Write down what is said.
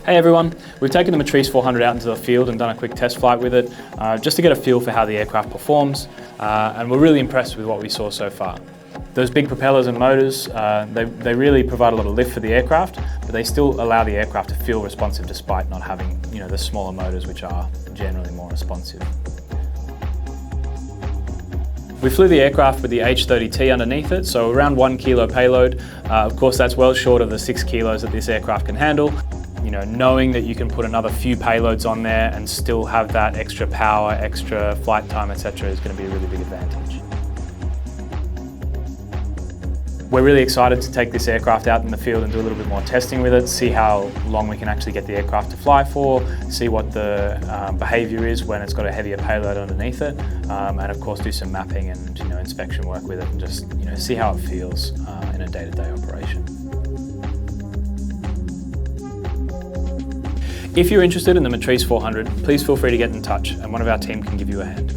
Hey everyone, we've taken the Matrice 400 out into the field and done a quick test flight with it, just to get a feel for how the aircraft performs, and we're really impressed with what we saw so far. Those big propellers and motors, they really provide a lot of lift for the aircraft, but they still allow the aircraft to feel responsive despite not having, the smaller motors which are generally more responsive. We flew the aircraft with the H30T underneath it, so around 1 kilo payload. Of course, that's well short of the 6 kilos that this aircraft can handle. Knowing that you can put another few payloads on there and still have that extra power, extra flight time, etc. is going to be a really big advantage. We're really excited to take this aircraft out in the field and do a little bit more testing with it, see how long we can actually get the aircraft to fly for, see what the behaviour is when it's got a heavier payload underneath it, and of course do some mapping and inspection work with it and just see how it feels in a day-to-day operation. If you're interested in the Matrice 400, please feel free to get in touch and one of our team can give you a hand.